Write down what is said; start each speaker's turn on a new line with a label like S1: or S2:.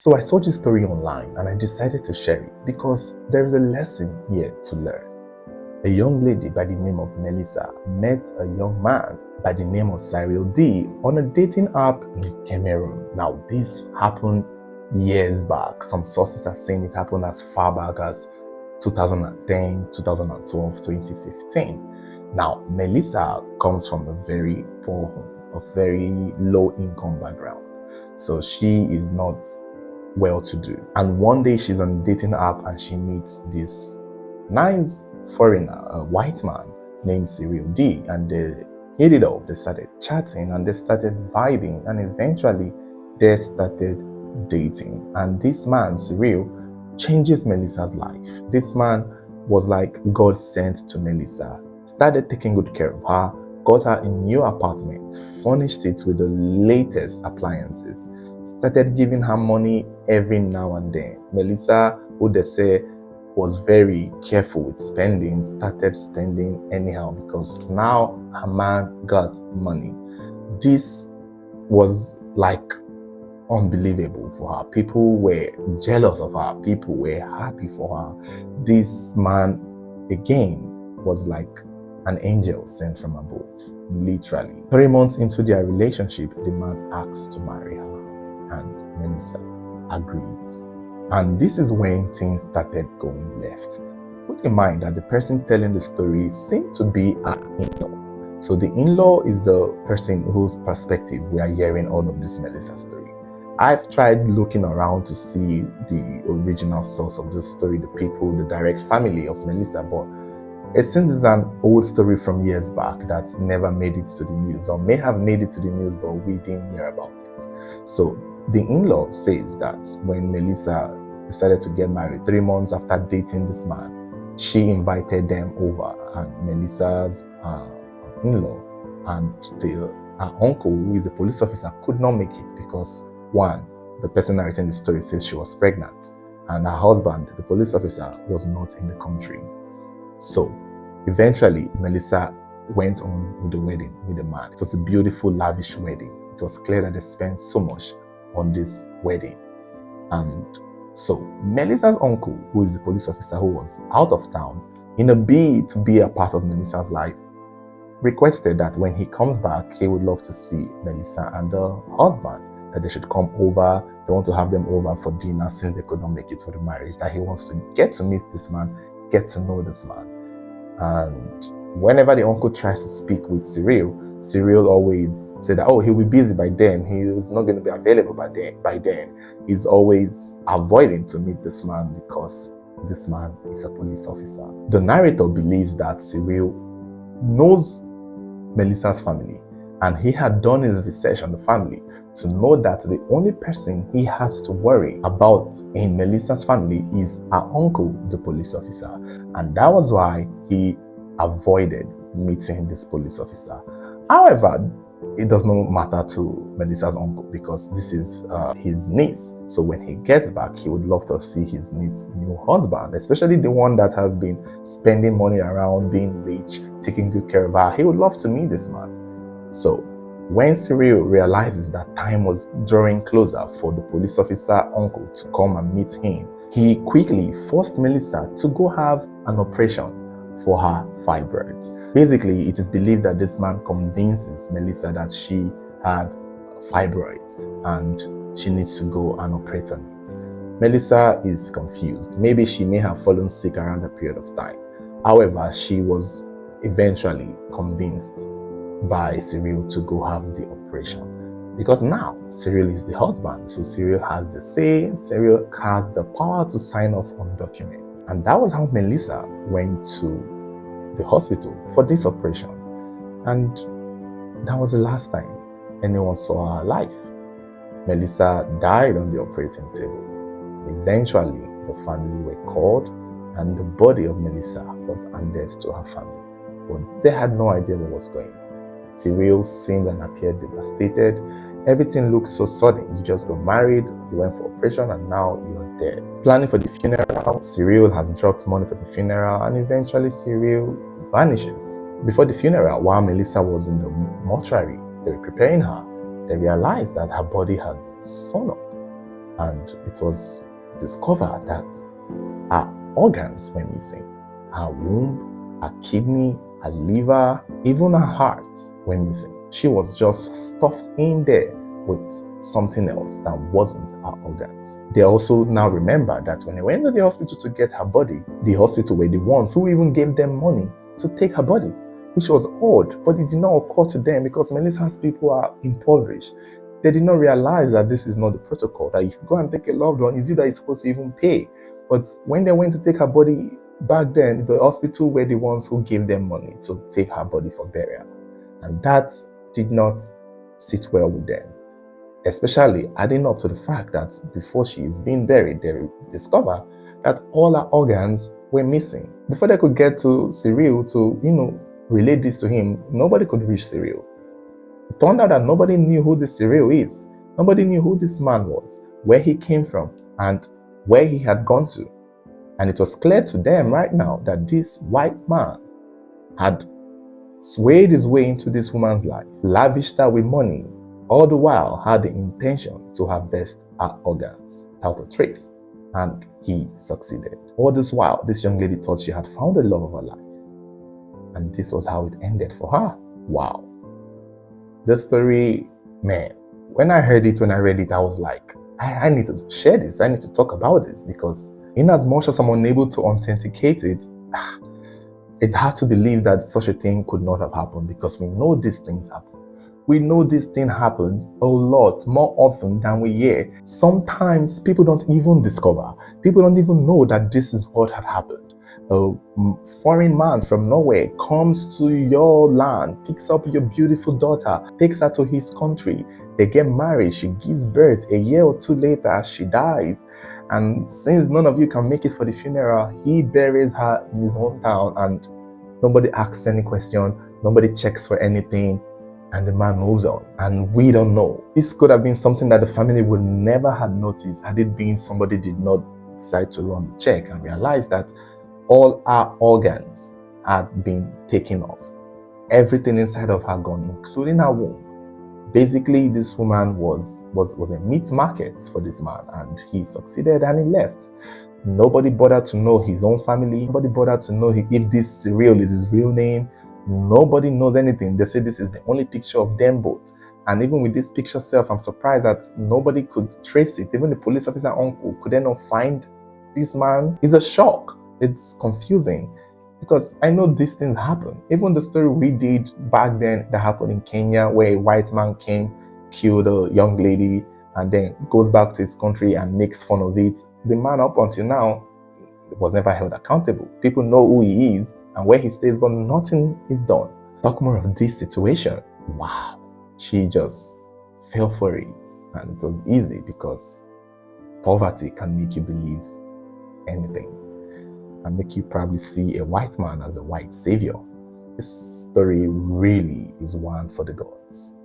S1: So I saw this story online and I decided to share it because there is a lesson here to learn. A young lady by the name of Melissa met a young man by the name of Cyril D on a dating app in Cameroon. Now, this happened years back. Some sources are saying it happened as far back as 2010, 2012, 2015. Now, Melissa comes from a very poor home, a very low income background. So she is not well-to-do. And one day she's on a dating app and she meets this nice foreigner, a white man named Cyril D, and they hit it off. They started chatting and they started vibing, and eventually they started dating. And this man, Cyril, changes Melissa's life. This man was like God sent to Melissa, started taking good care of her, got her a new apartment, furnished it with the latest appliances, started giving her money every now and then. Melissa, who they say was very careful with spending, started spending anyhow because now her man got money. This was like unbelievable for her. People were jealous of her. People were happy for her. This man, again, was like an angel sent from above, literally. 3 months into their relationship, the man asks to marry her, and Melissa agrees. And this is when things started going left. Put in mind that the person telling the story seemed to be an in-law. So the in-law is the person whose perspective we are hearing all of this Melissa story. I've tried looking around to see the original source of this story, the people, the direct family of Melissa, but it seems it's an old story from years back that never made it to the news, or may have made it to the news, but we didn't hear about it. So the in-law says that when Melissa decided to get married 3 months after dating this man, she invited them over, and Melissa's in-law and her uncle, who is a police officer, could not make it because, one, the person narrating the story says she was pregnant, and her husband, the police officer, was not in the country. So eventually Melissa went on with the wedding with the man. It was a beautiful, lavish wedding. It was clear that they spent so much on this wedding. And so Melissa's uncle, who is the police officer who was out of town, in a bid to be a part of Melissa's life, requested that when he comes back, he would love to see Melissa and her husband, that they should come over. They want to have them over for dinner since they could not make it for the marriage, that he wants to get to meet this man, get to know this man. And whenever the uncle tries to speak with Cyril always said that, oh, he'll be busy by then. He's not going to be available by then. He's always avoiding to meet this man because this man is a police officer. The narrator believes that Cyril knows Melissa's family, and he had done his research on the family to know that the only person he has to worry about in Melissa's family is her uncle, the police officer. And that was why he avoided meeting this police officer. However, it does not matter to Melissa's uncle because this is his niece. So when he gets back, he would love to see his niece's new husband, especially the one that has been spending money around, being rich, taking good care of her. He would love to meet this man. So when Cyril realizes that time was drawing closer for the police officer uncle to come and meet him, he quickly forced Melissa to go have an operation for her fibroids. Basically, it is believed that this man convinces Melissa that she had fibroids and she needs to go and operate on it. Melissa is confused. Maybe she may have fallen sick around that period of time. However, she was eventually convinced by Cyril to go have the operation, because now Cyril is the husband, so Cyril has the say, Cyril has the power to sign off on documents. And that was how Melissa went to the hospital for this operation, and that was the last time anyone saw her alive. Melissa died on the operating table. Eventually the family were called and the body of Melissa was handed to her family, but they had no idea what was going on. Cyril seemed and appeared devastated. Everything looked so sudden. You just got married, you went for operation, and now you're dead. Planning for the funeral, Cyril has dropped money for the funeral, and eventually Cyril vanishes. Before the funeral, while Melissa was in the mortuary, they were preparing her. They realized that her body had been sewn up. and it was discovered that her organs were missing. Her womb, her kidney, her liver, even her heart were missing. She was just stuffed in there with something else that wasn't her organs. They also now remember that when they went to the hospital to get her body, the hospital were the ones who even gave them money to take her body, which was odd, but it did not occur to them because Melissa's people are impoverished. They did not realize that this is not the protocol, that if you go and take a loved one, it's you that is supposed to even pay. But when they went to take her body back then, the hospital were the ones who gave them money to take her body for burial. And that did not sit well with them, especially adding up to the fact that before she is being buried, they discover that all her organs were missing. Before they could get to Cyril to, relate this to him, nobody could reach Cyril. It turned out that nobody knew who this Cyril is. Nobody knew who this man was, where he came from, and where he had gone to. And it was clear to them right now that this white man had swayed his way into this woman's life, lavished her with money, all the while had the intention to harvest her organs without a trace. And he succeeded. All this while, this young lady thought she had found the love of her life. And this was how it ended for her. Wow. This story, man, when I read it, I was like, I need to share this. I need to talk about this, because in as much as I'm unable to authenticate it, it's hard to believe that such a thing could not have happened, because we know these things happen. We know this thing happens a lot more often than we hear. Sometimes people don't even discover. People don't even know that this is what had happened. A foreign man from nowhere comes to your land, picks up your beautiful daughter, takes her to his country. They get married, she gives birth. A year or two later, she dies. And since none of you can make it for the funeral, he buries her in his hometown, and nobody asks any question, nobody checks for anything, and the man moves on. And we don't know. This could have been something that the family would never have noticed had it been somebody did not decide to run the check and realize that all our organs had been taken off. Everything inside of her gone, including her womb. Basically, this woman was a meat market for this man, and he succeeded and he left. Nobody bothered to know his own family. Nobody bothered to know if this Cyril is his real name. Nobody knows anything. They say this is the only picture of them both. And even with this picture self, I'm surprised that nobody could trace it. Even the police officer uncle could they not find this man? It's a shock. It's confusing, because I know these things happen. Even the story we did back then that happened in Kenya, where a white man came, killed a young lady, and then goes back to his country and makes fun of it. The man, up until now, was never held accountable. People know who he is and where he stays, but nothing is done. Talk more of this situation. Wow. She just fell for it. And it was easy, because poverty can make you believe anything and make you probably see a white man as a white savior. This story really is one for the gods.